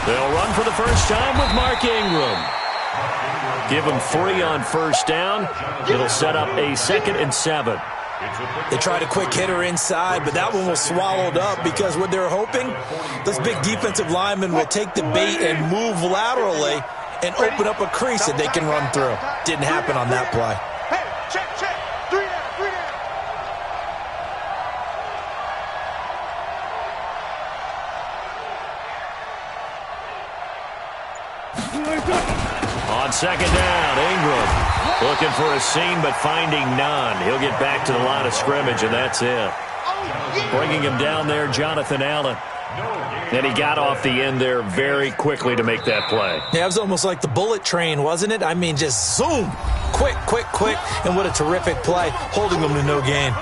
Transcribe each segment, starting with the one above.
They'll run for the first time with Mark Ingram. Give him 3 on first down. It'll set up a 2nd and 7. They tried a quick hitter inside, but that one was swallowed up because what they're hoping, those big defensive linemen will take the bait and move laterally and open up a crease that they can run through. Didn't happen on that play. On 2nd down, Ingram looking for a seam but finding none. He'll get back to the line of scrimmage, and that's it. Bringing him down there, Jonathan Allen. And he got off the end there very quickly to make that play. Yeah, it was almost like the bullet train, wasn't it? I mean, just zoom. Quick, quick, quick. And what a terrific play, holding them to no gain.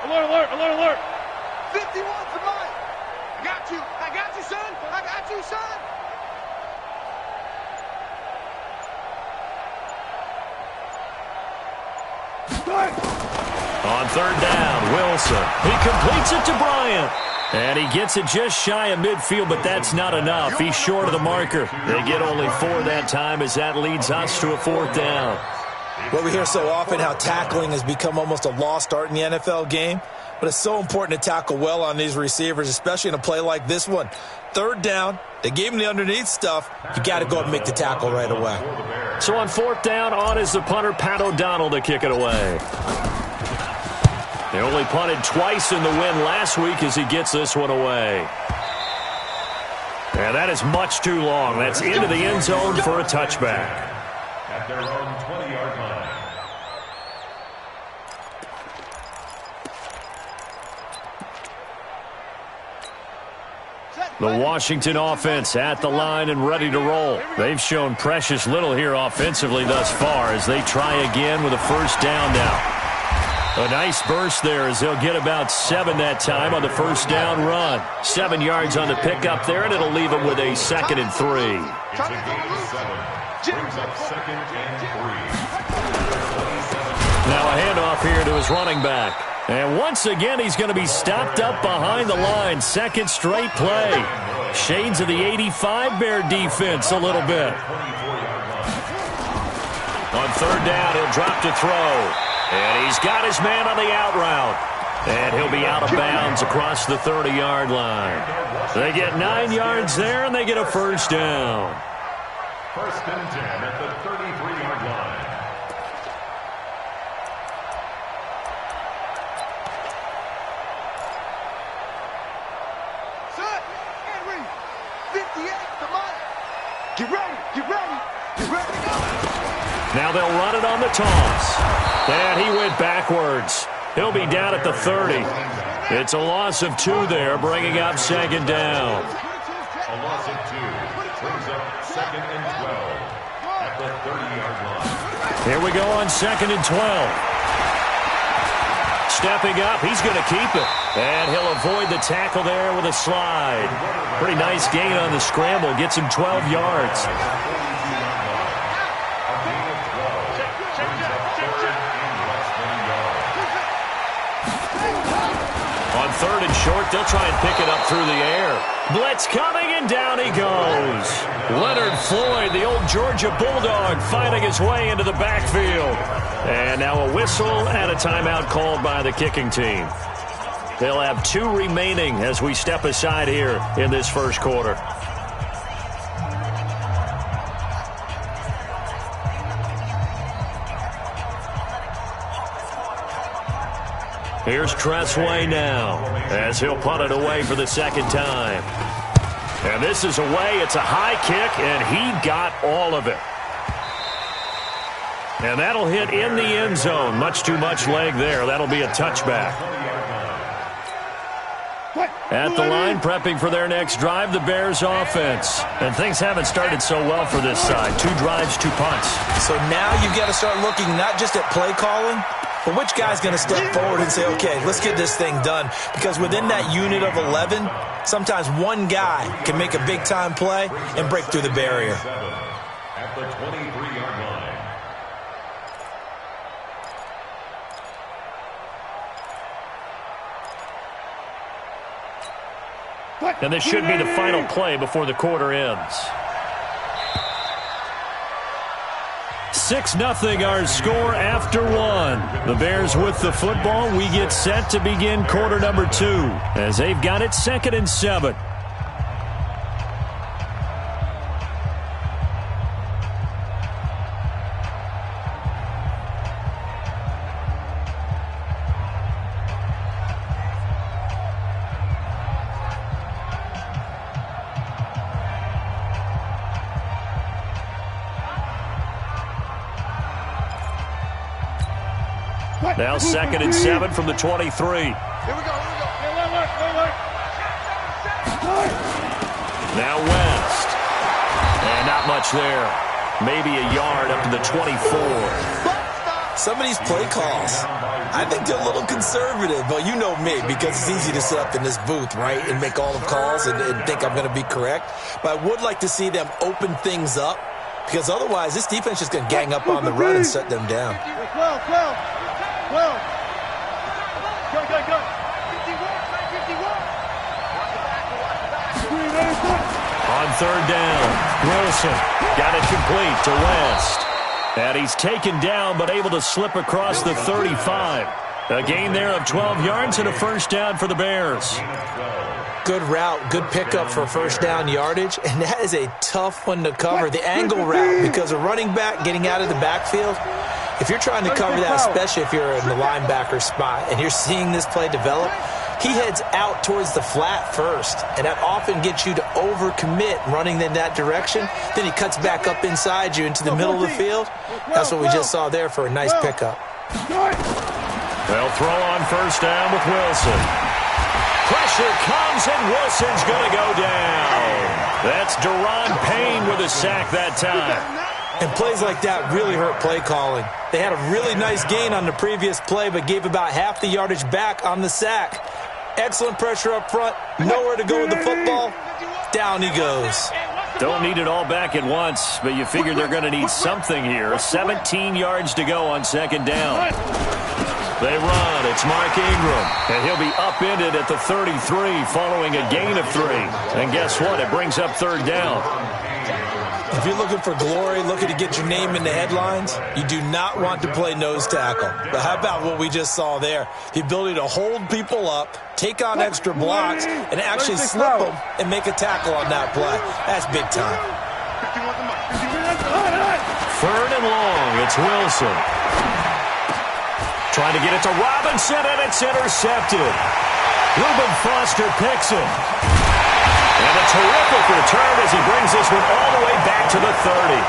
Alert, alert, alert, alert. 51 to Mike. I got you, son. I got you, son. On 3rd down, Wilson. He completes it to Bryant. And he gets it just shy of midfield, but that's not enough. He's short of the marker. They get only 4 that time as that leads us to a 4th down. Well, we hear so often how tackling has become almost a lost art in the NFL game, but it's so important to tackle well on these receivers, especially in a play like this one. 3rd down, they gave him the underneath stuff. You got to go up and make the tackle right away. So on 4th down, on is the punter, Pat O'Donnell, to kick it away. They only punted twice in the win last week as he gets this one away. And that is much too long. That's into the end zone for a touchback. At their own 20-yard line. The Washington offense at the line and ready to roll. They've shown precious little here offensively thus far as they try again with a 1st down now. A nice burst there as they'll get about 7 that time on the 1st down run. 7 yards on the pickup there, and it'll leave them with a 2nd and 3. It's a gain of 7. Brings up 2nd and 3. Now a handoff here to his running back. And once again, he's going to be stopped up behind the line. 2nd straight play. Shades of the 85 Bear defense a little bit. On 3rd down, he'll drop to throw. And he's got his man on the out route. And he'll be out of bounds across the 30-yard line. They get 9 yards there, and they get a 1st down. 1st and 10 at the 33-yard line. Son, get ready. 58 to Mike. Get ready, get ready, get ready to go. Now they'll run it on the toss. And he went backwards. He'll be down at the 30. It's a loss of 2 there, bringing up 2nd down. A loss of 2 brings up 2nd and 12 at the 30-yard line. Here we go on 2nd and 12. Stepping up, he's going to keep it. And he'll avoid the tackle there with a slide. Pretty nice gain on the scramble. Gets him 12 yards. On 3rd and short, they'll try and pick it up through the air. Blitz coming, and down he goes. Leonard Floyd, the old Georgia Bulldog, finding his way into the backfield. And now a whistle and a timeout called by the kicking team. They'll have 2 remaining as we step aside here in this 1st quarter. Here's Tressway now as he'll punt it away for the 2nd time. And this is away. It's a high kick, and he got all of it. And that'll hit in the end zone. Much too much leg there. That'll be a touchback. At the line, prepping for their next drive, the Bears offense. And things haven't started so well for this side. 2 drives, 2 punts. So now you've got to start looking not just at play calling, but which guy's going to step forward and say, okay, let's get this thing done. Because within that unit of 11, sometimes one guy can make a big-time play and break through the barrier. At the 23-yard line. And this should be the final play before the quarter ends. 6-0 our score after 1. The Bears with the football. We get set to begin quarter number 2 as they've got it 2nd and 7. Now 2nd and 7 from the 23. Here we go. Now West. And not much there. Maybe a yard up to the 24. Some of these play calls, I think they're a little conservative, but you know me, because it's easy to sit up in this booth, right, and make all the calls and think I'm going to be correct. But I would like to see them open things up, because otherwise this defense is going to gang up on the run and shut them down. 12. Go. 51. On 3rd down, Wilson got it complete to West. And he's taken down but able to slip across the 35. A gain there of 12 yards and a 1st down for the Bears. Good route, good pickup for 1st down yardage, and that is a tough one to cover. The angle route, because a running back getting out of the backfield, if you're trying to cover that, especially if you're in the linebacker spot and you're seeing this play develop, he heads out towards the flat first, and that often gets you to overcommit running in that direction. Then he cuts back up inside you into the middle of the field. That's what we just saw there for a nice pickup. They'll throw on 1st down with Wilson. Pressure comes, and Wilson's going to go down. That's Deron Payne with a sack that time. And plays like that really hurt play calling. They had a really nice gain on the previous play, but gave about half the yardage back on the sack. Excellent pressure up front. Nowhere to go with the football. Down he goes. Don't need it all back at once, but you figure they're going to need something here. 17 yards to go on 2nd down. They run. It's Mark Ingram, and he'll be upended at the 33 following a gain of 3. And guess what? It brings up 3rd down. If you're looking for glory, looking to get your name in the headlines, you do not want to play nose tackle. But how about what we just saw there? The ability to hold people up, take on extra blocks, and actually slip them and make a tackle on that play. That's big time. 3rd and long. It's Wilson. Trying to get it to Robinson, and it's intercepted. Reuben Foster picks him. And a terrific return as he brings this one all the way back to the 30.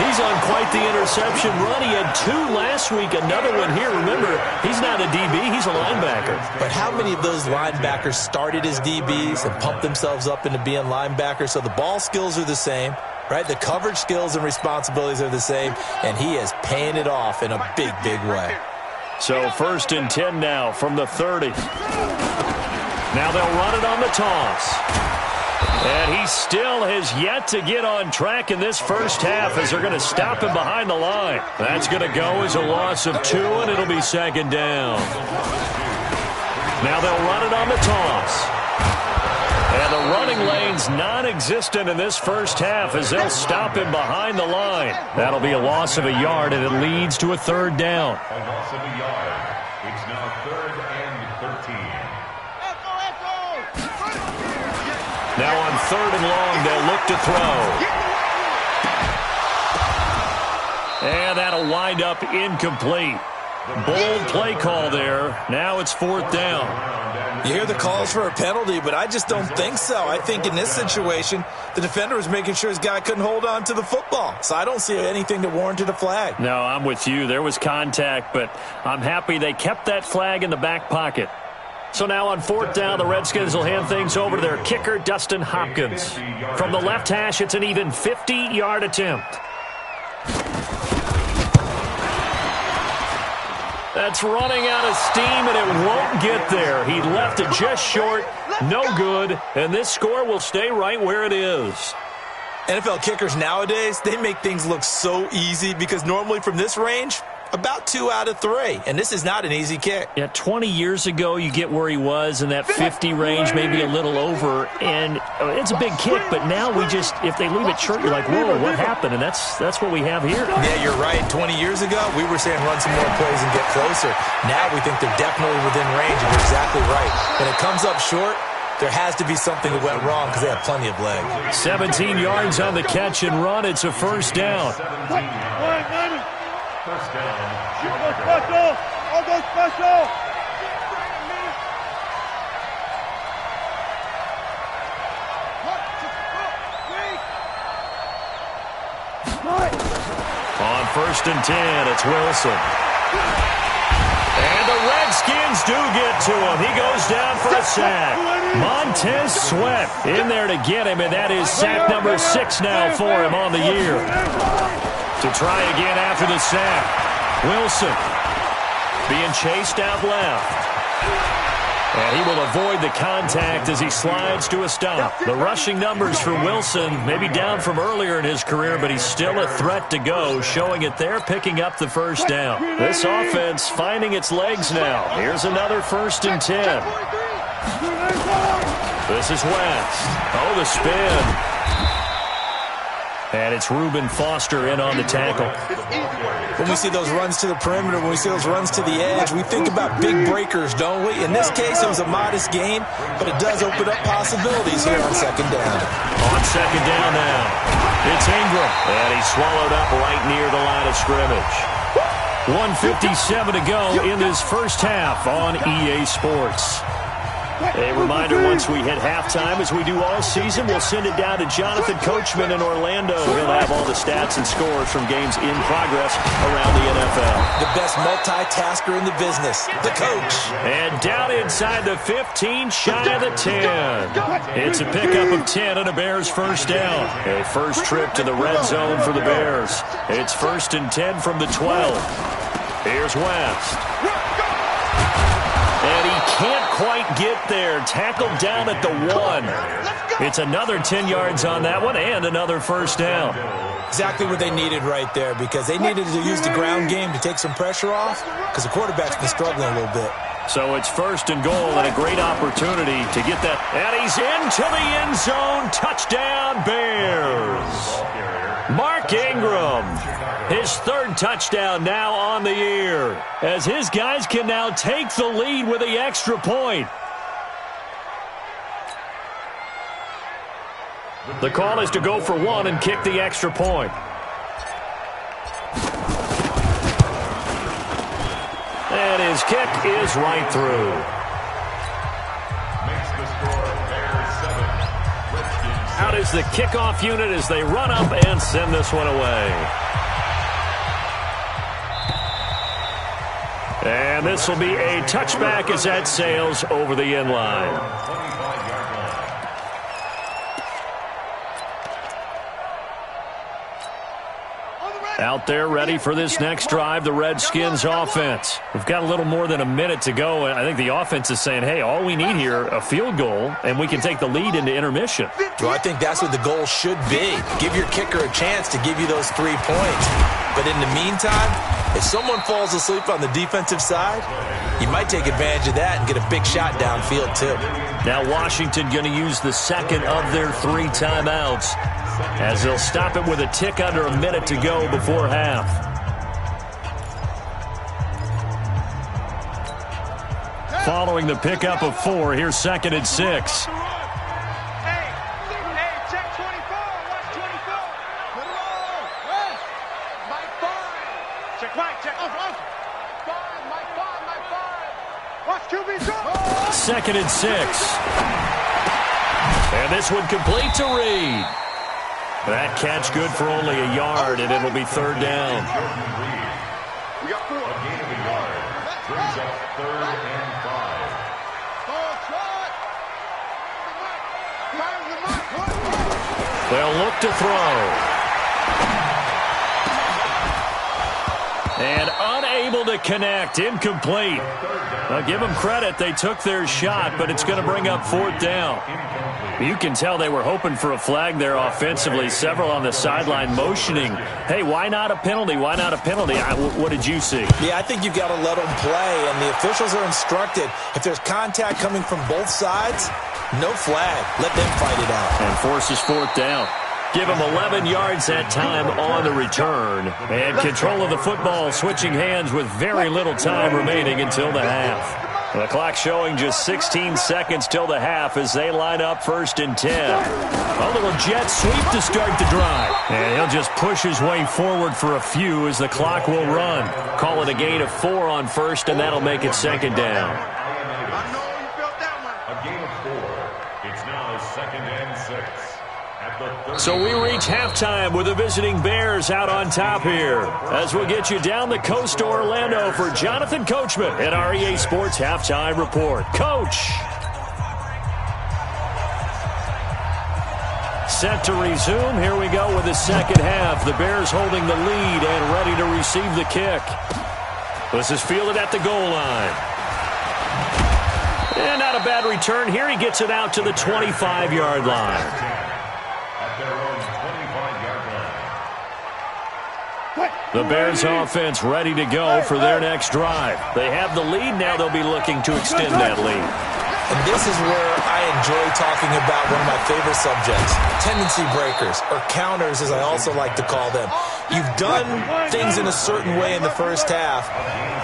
He's on quite the interception run. He had 2 last week, another one here. Remember, he's not a DB, he's a linebacker. But how many of those linebackers started as DBs and pumped themselves up into being linebackers? So the ball skills are the same, right? The coverage skills and responsibilities are the same, and he is paying it off in a big, big way. So 1st and 10 now from the 30. Now they'll run it on the toss. And he still has yet to get on track in this 1st half as they're going to stop him behind the line. That's going to go as a loss of 2, and it'll be 2nd down. Now they'll run it on the toss. And the running lane's non-existent in this 1st half as they'll stop him behind the line. That'll be a loss of a yard, and it leads to a 3rd down. A loss of a yard. It's now 3rd and 13. Now on 3rd and long, they'll look to throw. And that'll wind up incomplete. Bold play call there. Now it's 4th down. You hear the calls for a penalty, but I just don't think so. I think in this situation, the defender was making sure his guy couldn't hold on to the football. So I don't see anything that warranted a flag. No, I'm with you. There was contact, but I'm happy they kept that flag in the back pocket. So now on 4th down, the Redskins will hand things over to their kicker, Dustin Hopkins. From the left hash, it's an even 50-yard attempt. That's running out of steam, and it won't get there. He left it just short, no good, and this score will stay right where it is. NFL kickers nowadays, they make things look so easy because normally from this range, about 2 out of 3, and this is not an easy kick. Yeah, 20 years ago, you get where he was in that 50 range, maybe a little over, and it's a big kick, but now we just, if they leave it short, you're like, whoa, what happened? And that's what we have here. Yeah, you're right. 20 years ago, we were saying run some more plays and get closer. Now we think they're definitely within range, and you're exactly right. When it comes up short, there has to be something that went wrong because they have plenty of leg. 17 yards on the catch and run. It's a first down. First down, I'll go special. On 1st and 10, it's Wilson. And the Redskins do get to him. He goes down for a sack. Montez Sweat in there to get him, and that is sack number 6 now for him on the year. To try again after the sack. Wilson being chased out left. And he will avoid the contact as he slides to a stop. The rushing numbers for Wilson maybe down from earlier in his career, but he's still a threat to go, showing it there, picking up the first down. This offense finding its legs now. Here's another 1st and 10. This is West. Oh, the spin. And it's Reuben Foster in on the tackle. When we see those runs to the perimeter, when we see those runs to the edge, we think about big breakers, don't we? In this case, it was a modest gain, but it does open up possibilities here on 2nd down. On 2nd down now, it's Ingram. And he's swallowed up right near the line of scrimmage. 1:57 to go in this first half on EA Sports. A reminder, once we hit halftime, as we do all season, we'll send it down to Jonathan Coachman in Orlando. He'll have all the stats and scores from games in progress around the NFL. The best multitasker in the business, the coach. And down inside the 15, shy of the 10. It's a pickup of 10 and a Bears first down. A first trip to the red zone for the Bears. It's 1st and 10 from the 12. Here's West. And he can't quite get there. Tackled down at the 1. It's another 10 yards on that one and another first down. Exactly what they needed right there, because they needed to use the ground game to take some pressure off, because the quarterback's been struggling a little bit. So it's 1st and goal and a great opportunity to get that. And he's into the end zone. Touchdown, Bears. Mark Ingram, his 3rd touchdown now on the year, as his guys can now take the lead with the extra point. The call is to go for 1 and kick the extra point. And his kick is right through. makes the score Bears 7, Redskins 6. Out is the kickoff unit as they run up and send this one away. And this will be a touchback as that sails over the end line. 25-yard line. Out there ready for this next drive, the Redskins offense. We've got a little more than a minute to go, and I think the offense is saying, hey, all we need here, a field goal, and we can take the lead into intermission. Well, I think that's what the goal should be. Give your kicker a chance to give you those 3 points. But in the meantime, if someone falls asleep on the defensive side, you might take advantage of that and get a big shot downfield too. Now Washington going to use the second of their 3 timeouts, as they'll stop it with a tick under a minute to go before half. Following the pickup of 4, here's 2nd and 6. Hey, check 24. Watch 24. Put it on. Mike 5. Check right. Check. 5. Mike 5. Watch QB drop. 2nd and 6. And this one complete to Reed. That catch good for only a yard, and it'll be 3rd down. We got 4. A gain of a yard brings up 3rd and 5. They'll look to throw. And unable to connect. Incomplete. Now, give them credit. They took their shot, but it's going to bring up 4th down. You can tell they were hoping for a flag there offensively. Several on the sideline motioning, hey, why not a penalty? Why not a penalty? What did you see? Yeah, I think you've got to let them play, and the officials are instructed. If there's contact coming from both sides, no flag. Let them fight it out. And forces 4th down. Give them 11 yards that time on the return. And control of the football switching hands with very little time remaining until the half. The clock showing just 16 seconds till the half as they line up 1st and 10. A little jet sweep to start the drive. And he'll just push his way forward for a few as the clock will run. Call it a gain of 4 on 1st, and that'll make it 2nd down. A gain of 4. It's now 2nd and 6. So we reach halftime with the visiting Bears out on top here. As we'll get you down the coast to Orlando for Jonathan Coachman at our EA Sports Halftime Report. Coach! Set to resume. Here we go with the second half. The Bears holding the lead and ready to receive the kick. This is fielded at the goal line. And not a bad return here. He gets it out to the 25-yard line. The Bears offense ready to go for their next drive. They have the lead. Now they'll be looking to extend that lead. And this is where I enjoy talking about one of my favorite subjects, tendency breakers, or counters as I also like to call them. You've done things in a certain way in the first half,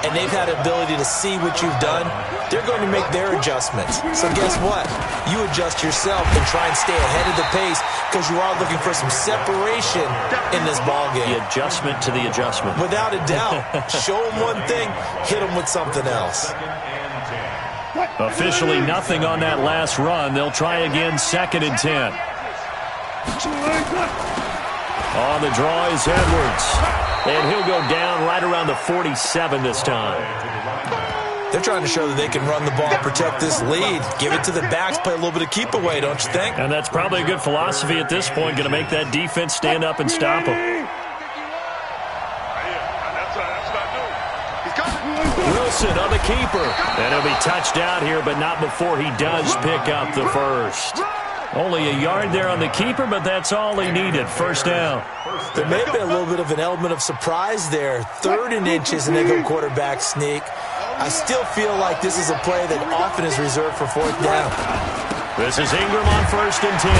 and they've had the ability to see what you've done. They're going to make their adjustments. So guess what? You adjust yourself and try and stay ahead of the pace because you are looking for some separation in this ballgame. The adjustment to the adjustment. Without a doubt. Show them one thing, hit them with something else. Officially nothing on that last run. They'll try again 2nd and 10. On the draw is Edwards. And he'll go down right around the 47 this time. They're trying to show that they can run the ball, protect this lead, give it to the backs, play a little bit of keep away, don't you think? And that's probably a good philosophy at this point, going to make that defense stand up and stop them. Wilson on the keeper. And he'll be touched out here, but not before he does pick up the first. Only a yard there on the keeper, but that's all he needed. 1st down. There may have been a little bit of an element of surprise there. 3rd and inches, and they go quarterback sneak. I still feel like this is a play that often is reserved for 4th down. This is Ingram on 1st and 10.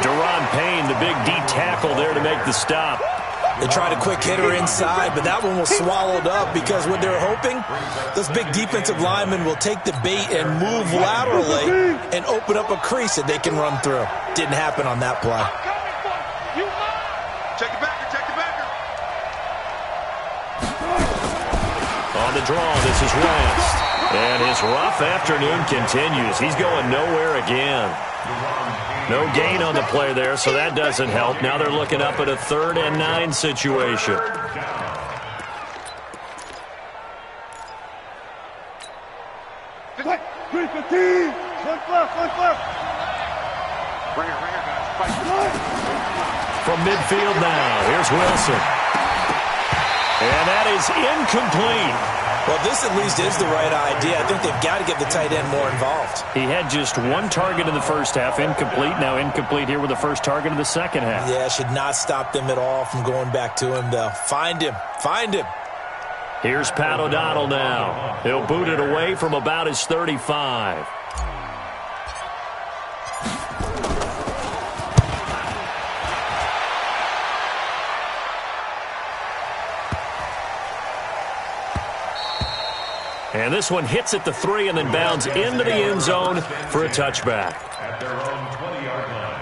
Deron Payne, the big D tackle there to make the stop. They tried a quick hitter inside, but that one was swallowed up because what they're hoping, those big defensive linemen will take the bait and move laterally and open up a crease that they can run through. Didn't happen on that play. Check the backer, check the backer. On the draw, this is West. And his rough afternoon continues. He's going nowhere again. No gain on the play there, so that doesn't help. Now they're looking up at a 3rd and 9 situation. From midfield now, here's Wilson. And that is incomplete. Well, this at least is the right idea. I think they've got to get the tight end more involved. He had just 1 target in the first half, incomplete. Now incomplete here with the first target of the second half. Yeah, should not stop them at all from going back to him, though. Find him. Find him. Here's Pat O'Donnell now. He'll boot it away from about his 35. And this one hits at the 3 and then bounds into the end zone for a touchback. At their own 20-yard line.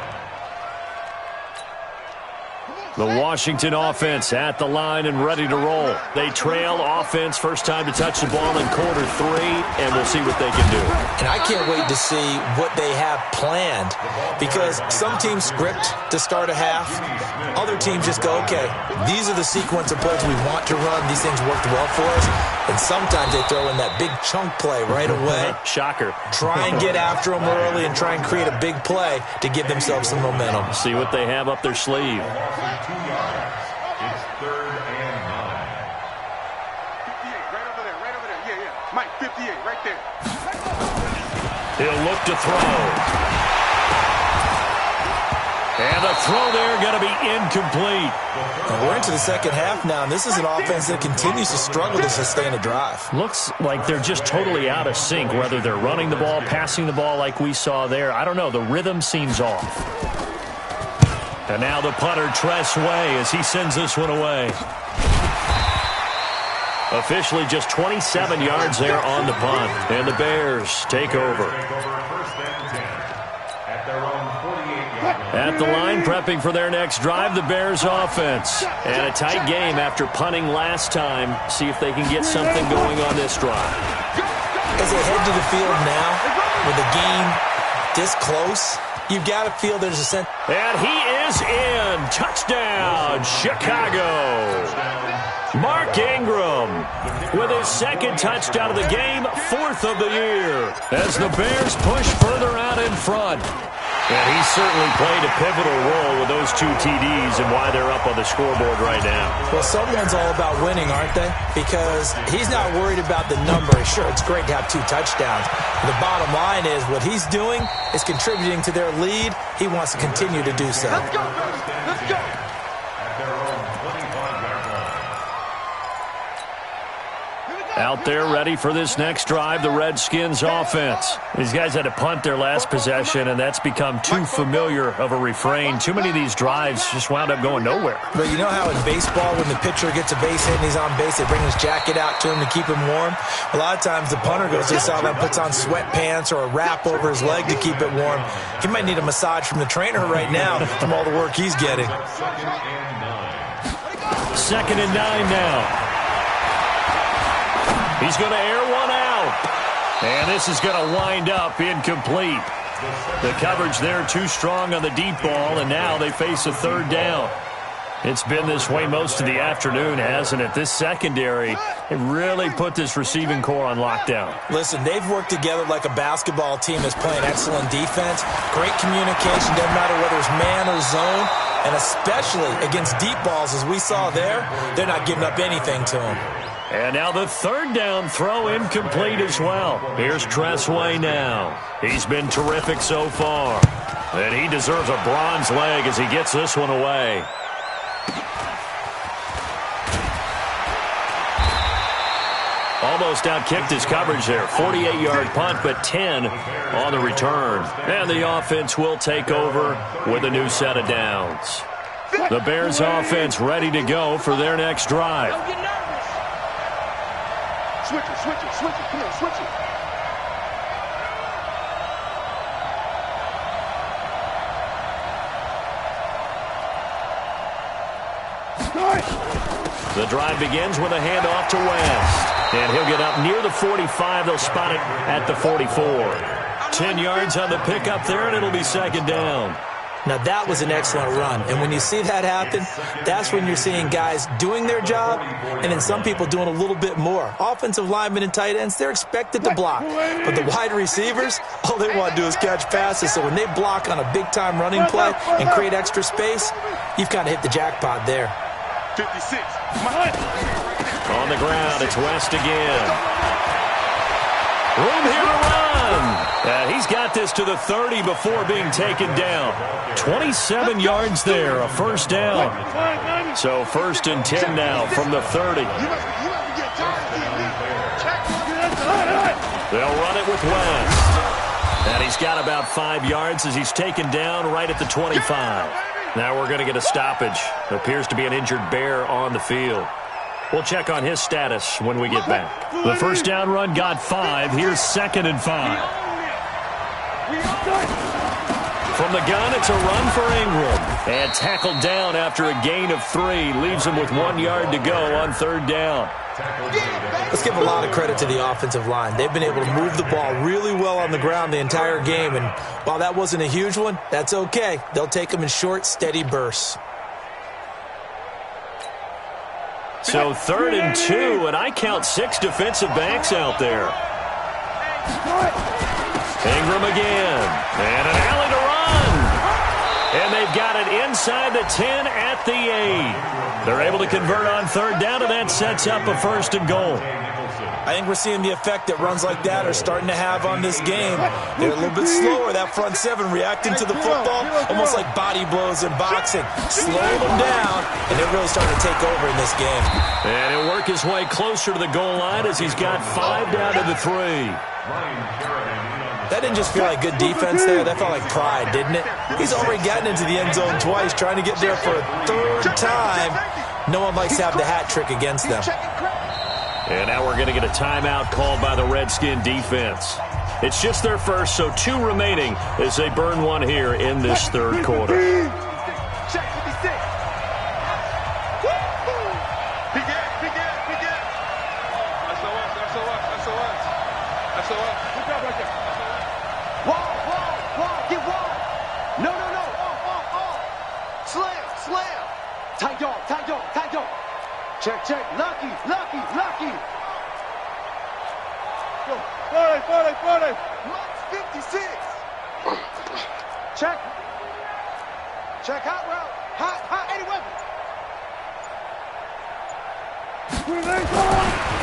The Washington offense at the line and ready to roll. They trail offense, first time to touch the ball in quarter 3, and we'll see what they can do. And I can't wait to see what they have planned, because some teams script to start a half. Other teams just go, okay, these are the sequence of plays we want to run. These things worked well for us. And sometimes they throw in that big chunk play right away. Shocker. Try and get after them early and try and create a big play to give themselves some momentum. See what they have up their sleeve. 2 yards. It's 3rd and 9. 58, right over there. Yeah. Mike, 58, right there. He'll look to throw. And the throw there going to be incomplete. And we're into the second half now, and this is an offense that continues to struggle to sustain a drive. Looks like they're just totally out of sync, whether they're running the ball, passing the ball like we saw there. I don't know. The rhythm seems off. And now the punter, Tress Way, as he sends this one away. Officially just 27 yards there on the punt. And the Bears take over. At the line, prepping for their next drive, the Bears offense. And a tight game after punting last time. See if they can get something going on this drive. As they head to the field now, with the game this close, you've got to feel there's a sense. And he is in. Touchdown, Chicago. Mark Ingram with his second touchdown of the game, 4th of the year, as the Bears push further out in front. And he certainly played a pivotal role with those 2 TDs and why they're up on the scoreboard right now. Well, someone's all about winning, aren't they? Because he's not worried about the number. Sure, it's great to have 2 touchdowns. But the bottom line is what he's doing is contributing to their lead. He wants to continue to do so. Let's go, Bears. Let's go. At their own 25-yard line. Out there ready for this next drive, the Redskins offense. These guys had to punt their last possession, and that's become too familiar of a refrain. Too many of these drives just wound up going nowhere. But you know how in baseball, when the pitcher gets a base hit and he's on base, they bring his jacket out to him to keep him warm? A lot of times the punter goes to the sideline, puts on sweatpants or a wrap over his leg to keep it warm. He might need a massage from the trainer right now from all the work he's getting. 2nd and 9 now. He's going to air one out. And this is going to wind up incomplete. The coverage there too strong on the deep ball, and now they face a 3rd down. It's been this way most of the afternoon, hasn't it? This secondary, it really put this receiving core on lockdown. Listen, they've worked together like a basketball team that's playing excellent defense. Great communication, doesn't matter whether it's man or zone. And especially against deep balls, as we saw there, they're not giving up anything to them. And now the 3rd down throw incomplete as well. Here's Tress Way now. He's been terrific so far. And he deserves a bronze leg as he gets this one away. Almost outkicked his coverage there. 48-yard punt, but 10 on the return. And the offense will take over with a new set of downs. The Bears offense ready to go for their next drive. Switch it. Come on, switch it. The drive begins with a handoff to West. And he'll get up near the 45. They'll spot it at the 44. 10 yards on the pickup there, and it'll be 2nd down. Now, that was an excellent run. And when you see that happen, that's when you're seeing guys doing their job and then some people doing a little bit more. Offensive linemen and tight ends, they're expected to block. But the wide receivers, all they want to do is catch passes. So when they block on a big-time running play and create extra space, you've kind of hit the jackpot there. 56. On the ground, it's West again. Room here to run. He's got this to the 30 before being taken down. 27 yards there, a 1st down. So 1st and 10 now from the 30. They'll run it with West. And he's got about 5 yards as he's taken down right at the 25. Now we're going to get a stoppage. Appears to be an injured Bear on the field. We'll check on his status when we get back. The 1st down run got 5. Here's 2nd and 5. From From the gun, it's a run for Ingram. And tackled down after a gain of 3. Leaves him with 1 yard to go on 3rd down. Let's give a lot of credit to the offensive line. They've been able to move the ball really well on the ground the entire game. And while that wasn't a huge one, that's okay. They'll take them in short, steady bursts. So 3rd and 2, and I count 6 defensive backs out there. Ingram again. And an alley to run. And they've got it inside the 10 at the 8. They're able to convert on 3rd down, and that sets up a 1st and goal. I think we're seeing the effect that runs like that are starting to have on this game. They're a little bit slower, that front 7, reacting to the football, almost like body blows in boxing. Slow them down, and they're really starting to take over in this game. And he'll work his way closer to the goal line as he's got 5 down to the 3. That didn't just feel like good defense there. That felt like pride, didn't it? He's already gotten into the end zone twice, trying to get there for a 3rd time. No one likes to have the hat trick against them. And now we're going to get a timeout called by the Redskin defense. It's just their first, so 2 remaining as they burn one here in this 3rd quarter. Check, lucky. Go, 40. Lux 56. Check, hot route. Hot, 81.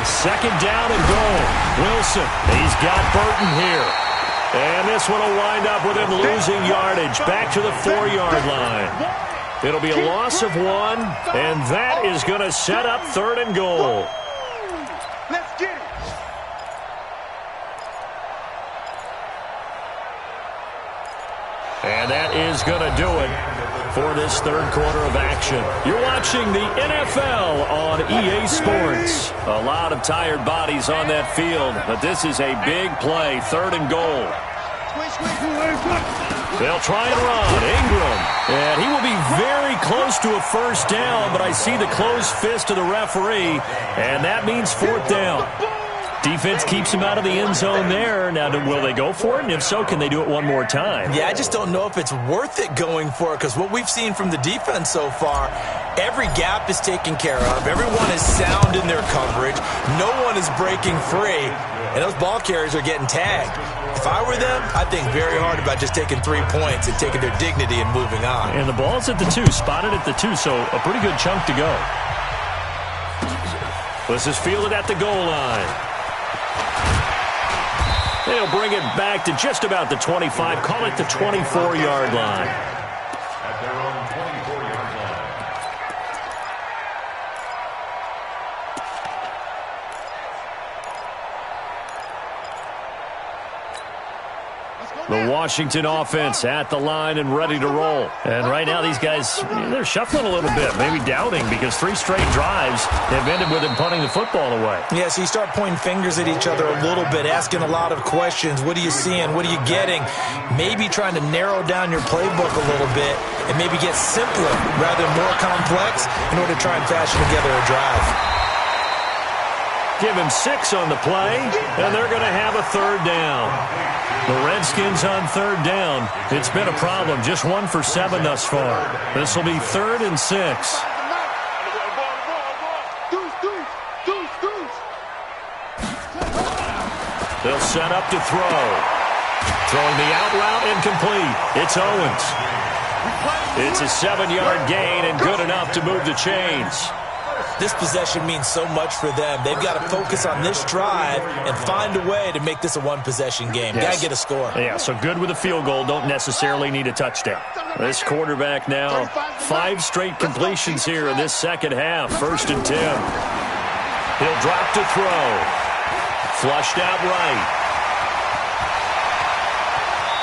2nd down and goal. Wilson, he's got Burton here. And this one will wind up with him losing yardage back to the 4-yard line. It'll be a loss of 1, and that is going to set up 3rd and goal. Let's get it. And that is going to do it for this 3rd quarter of action. You're watching the NFL on EA Sports. A lot of tired bodies on that field, but this is a big play, 3rd and goal. They'll try and run. Ingram. And he will be very close to a 1st down, but I see the closed fist of the referee, and that means 4th down. Defense keeps him out of the end zone there. Now, will they go for it? And if so, can they do it one more time? Yeah, I just don't know if it's worth it going for it, because what we've seen from the defense so far, every gap is taken care of. Everyone is sound in their coverage. No one is breaking free, and those ball carriers are getting tagged. If I were them, I'd think very hard about just taking 3 points and taking their dignity and moving on. And the ball's at the 2, spotted at the 2, so a pretty good chunk to go. This is fielded at the goal line. They'll bring it back to just about the 25, call it the 24-yard line. At their own 24-yard line. The Washington offense at the line and ready to roll. And right now these guys, they're shuffling a little bit, maybe doubting, because 3 straight drives have ended with them punting the football away. Yeah, so you start pointing fingers at each other a little bit, asking a lot of questions. What are you seeing? What are you getting? Maybe trying to narrow down your playbook a little bit and maybe get simpler rather than more complex in order to try and fashion together a drive. Give him 6 on the play, and they're going to have a 3rd down. The Redskins on 3rd down. It's been a problem. Just 1 for 7 thus far. This will be 3rd and 6. They'll set up to throw. Throwing the out route incomplete. It's Owens. It's a 7-yard gain and good enough to move the chains. This possession means so much for them. They've got to focus on this drive and find a way to make this a 1-possession game. Yes. Got to get a score. Yeah, so good with a field goal. Don't necessarily need a touchdown. This quarterback now, 5 straight completions here in this second half. 1st and 10. He'll drop to throw. Flushed out right.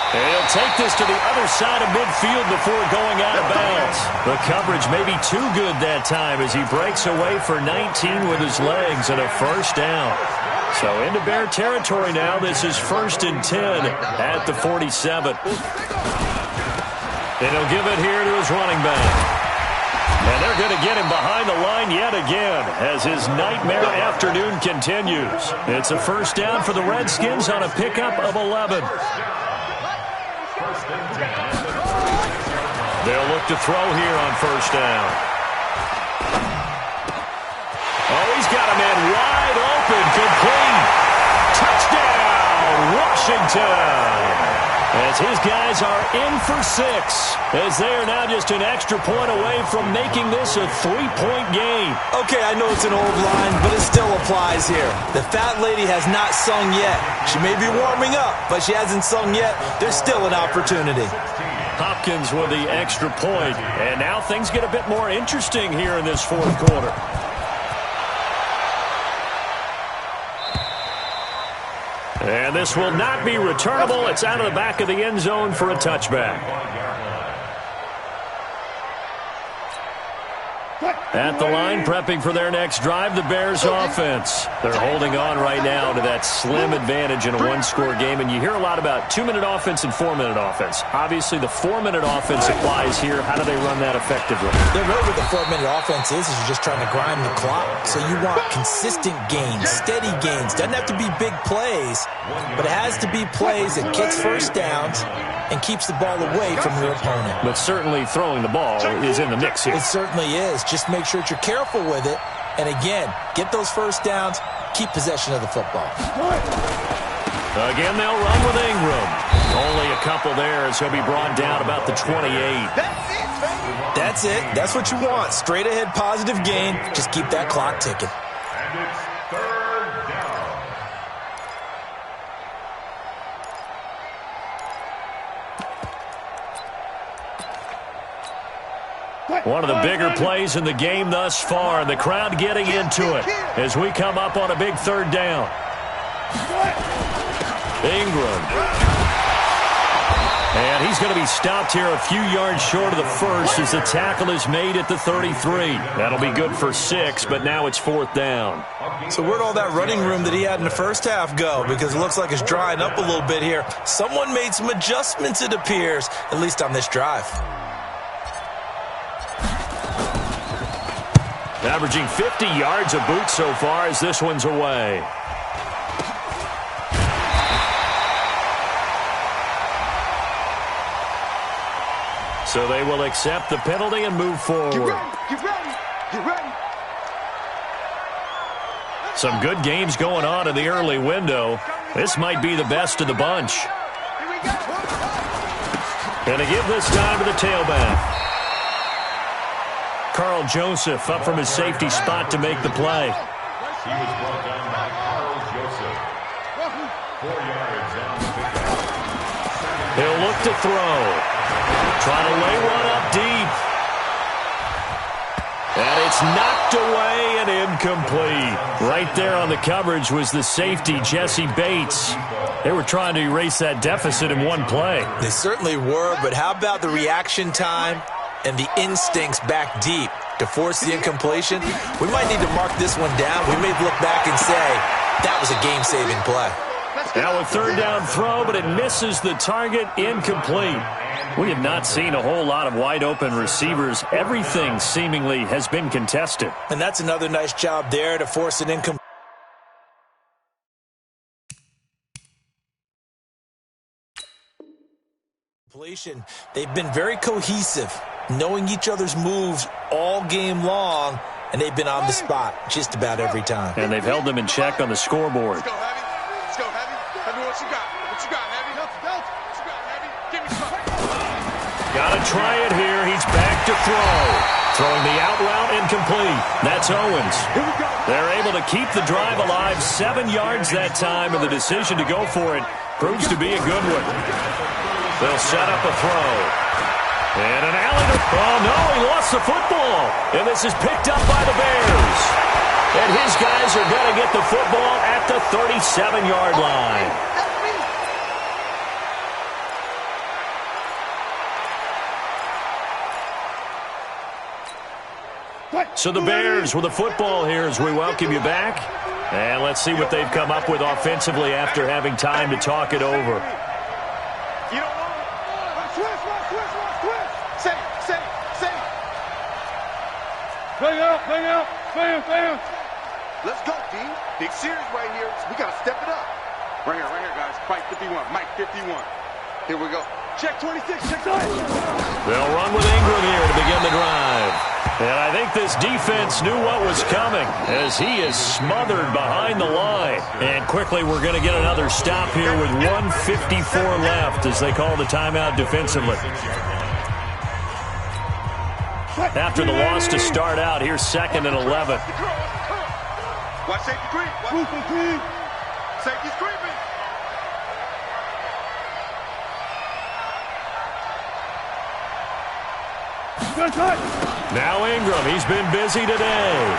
And he'll take this to the other side of midfield before going out of bounds. The coverage may be too good that time as he breaks away for 19 with his legs and a 1st down. So into Bear territory now. This is 1st and 10 at the 47. And he'll give it here to his running back. And they're going to get him behind the line yet again as his nightmare afternoon continues. It's a first down for the Redskins on a pickup of 11. They'll look to throw here on first down. Oh, he's got a man wide open, complete. Touchdown, Washington. As his guys are in for 6, as they are now just an extra point away from making this a 3-point game. Okay, I know it's an old line, but it still applies here. The fat lady has not sung yet. She may be warming up, but she hasn't sung yet. There's still an opportunity. Hopkins with the extra point, and now things get a bit more interesting here in this fourth quarter. And this will not be returnable. It's out of the back of the end zone for a touchback. At the line, prepping for their next drive, the Bears offense. They're holding on right now to that slim advantage in a one-score game. And you hear a lot about 2-minute offense and 4-minute offense. Obviously, the 4-minute offense applies here. How do they run that effectively? They're really what the 4-minute offense is you're just trying to grind the clock. So you want consistent gains, steady gains. Doesn't have to be big plays, but it has to be plays that gets first downs and keeps the ball away from your opponent. But certainly throwing the ball is in the mix here. It certainly is. Just make sure that you're careful with it. And again, get those first downs, keep possession of the football. Again, they'll run with Ingram. Only a couple there as he'll be brought down about the 28. That's it. That's what you want. Straight ahead positive gain. Just keep that clock ticking. And it's third down. One of the bigger plays in the game thus far, and the crowd getting into it as we come up on a big third down. Ingram. And he's going to be stopped here a few yards short of the first as the tackle is made at the 33. That'll be good for 6, but now it's fourth down. So where'd all that running room that he had in the first half go? Because it looks like it's drying up a little bit here. Someone made some adjustments, it appears, at least on this drive. Averaging 50 yards a boot so far as this one's away. So they will accept the penalty and move forward. Get ready. Get ready. Some good games going on in the early window. This might be the best of the bunch. Here we go. And to give this time to the tailback. Carl Joseph up from his safety spot to make the play. He was brought down by Carl Joseph. 4 yards on the pickup. He'll look to throw. Trying to lay one up deep. And it's knocked away and incomplete. Right there on the coverage was the safety, Jesse Bates. They were trying to erase that deficit in one play. They certainly were, but how about the reaction time and the instincts back deep to force the incompletion? We might need to mark this one down. We may look back and say that was a game-saving play. Now a third down throw, but it misses the target, incomplete. We have not seen a whole lot of wide-open receivers. Everything seemingly has been contested. And that's another nice job there to force an incompletion. They've been very cohesive, knowing each other's moves all game long, and they've been on the spot just about every time. And they've held them in check on the scoreboard. Let's go, Heavy. Let's go, Heavy. Heavy, what you got? What you got, Heavy? What you got, Heavy? Give me some. Got to try it here. He's back to throw. Throwing the out route incomplete. That's Owens. They're able to keep the drive alive. 7 yards that time, and the decision to go for it proves to be a good one. They'll set up a throw. And an alley to... Oh, no, he lost the football. And this is picked up by the Bears. And his guys are going to get the football at the 37-yard line. So the Bears with the football here as we welcome you back. And let's see what they've come up with offensively after having time to talk it over. You don't want it. Switch. Safe. Bang out. Bam. Let's go, D. Big series right here. We got to step it up. Right here, guys. Fight 51. Mike 51. Here we go. Check 26. Check 9. They'll run with Ingram here to begin the drive. And I think this defense knew what was coming as he is smothered behind the line. And quickly we're going to get another stop here with 1:54 left as they call the timeout defensively. After the loss to start out, here's 2nd and 11. Watch safety creep. Safety's creeping. Now Ingram, he's been busy today.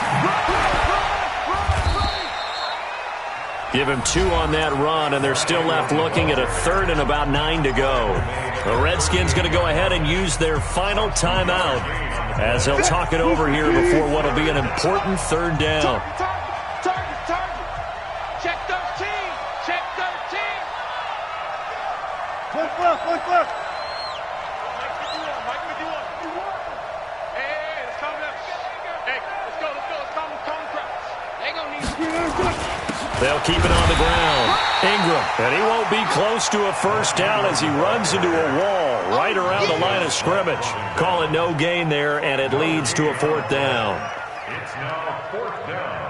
Give him 2 on that run, and they're still left looking at a 3rd and about 9 to go. The Redskins going to go ahead and use their final timeout as they'll talk it over here before what will be an important 3rd down. Target. Check 13. Look left. Mike 51. Hey, let's calm down. Hey, let's go. Let's calm crowds. They gonna need. They'll keep it on the ground. Ingram, and he won't be close to a first down as he runs into a wall right around the line of scrimmage. Call it no gain there, and it leads to a 4th down. It's now 4th down.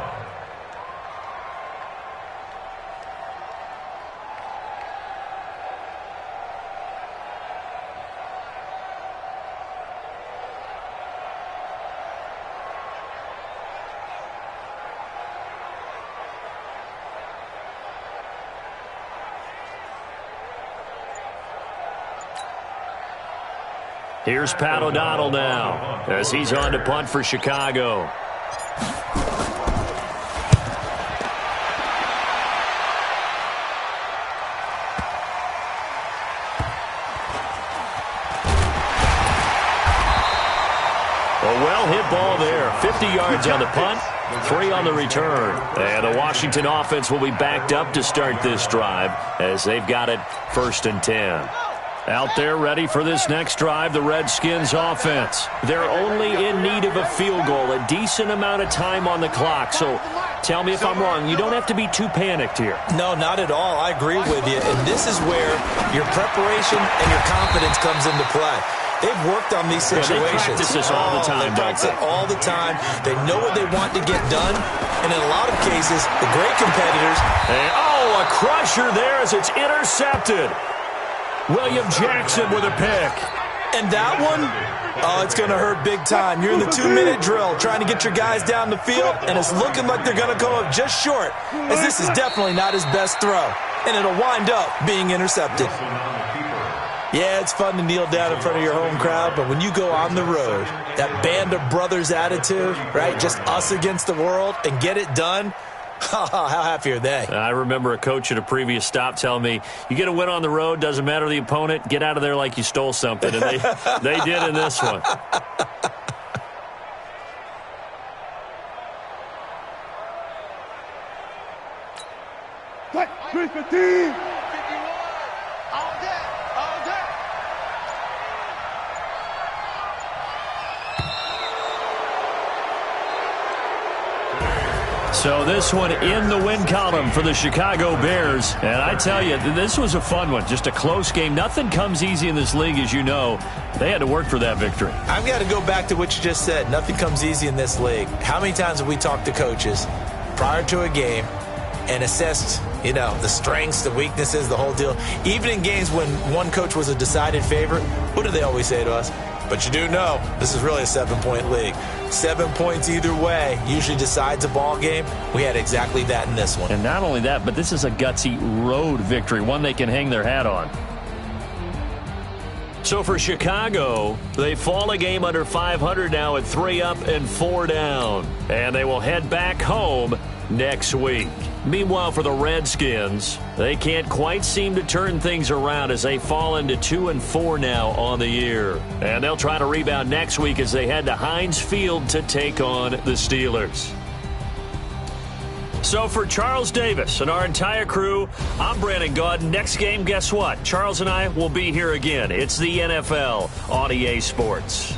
Here's Pat O'Donnell now as he's on to punt for Chicago. A well-hit ball there. 50 yards on the punt, 3 on the return. And the Washington offense will be backed up to start this drive as they've got it 1st and 10. Out there ready for this next drive, the Redskins offense. They're only in need of a field goal, a decent amount of time on the clock. So tell me if I'm wrong. You don't have to be too panicked here. No, not at all. I agree with you. And this is where your preparation and your confidence comes into play. They've worked on these situations. They practice this all the time. They practice it all the time. They know what they want to get done. And in a lot of cases, the great competitors. And, a crusher there as it's intercepted. William Jackson with a pick. And that one, it's going to hurt big time. You're in the 2-minute drill trying to get your guys down the field, and it's looking like they're going to come up just short, as this is definitely not his best throw. And it'll wind up being intercepted. Yeah, it's fun to kneel down in front of your home crowd, but when you go on the road, that band of brothers attitude, right, just us against the world, and get it done, how happy are they? I remember a coach at a previous stop telling me, you get a win on the road, doesn't matter the opponent, get out of there like you stole something. And they did in this one. What? 315! All day! So this one in the win column for the Chicago Bears. And I tell you, this was a fun one. Just a close game. Nothing comes easy in this league, as you know. They had to work for that victory. I've got to go back to what you just said. Nothing comes easy in this league. How many times have we talked to coaches prior to a game and assessed, the strengths, the weaknesses, the whole deal? Even in games when one coach was a decided favorite, what do they always say to us? But you do know this is really a 7-point league. 7 points either way usually decides a ball game. We had exactly that in this one. And not only that, but this is a gutsy road victory, one they can hang their hat on. So for Chicago, they fall a game under 500 now at 3 up and 4 down. And they will head back home next week. Meanwhile, for the Redskins, they can't quite seem to turn things around as they fall into 2 and 4 now on the year. And they'll try to rebound next week as they head to Heinz Field to take on the Steelers. So for Charles Davis and our entire crew, I'm Brandon Gaud. Next game, guess what? Charles and I will be here again. It's the NFL on EA Sports.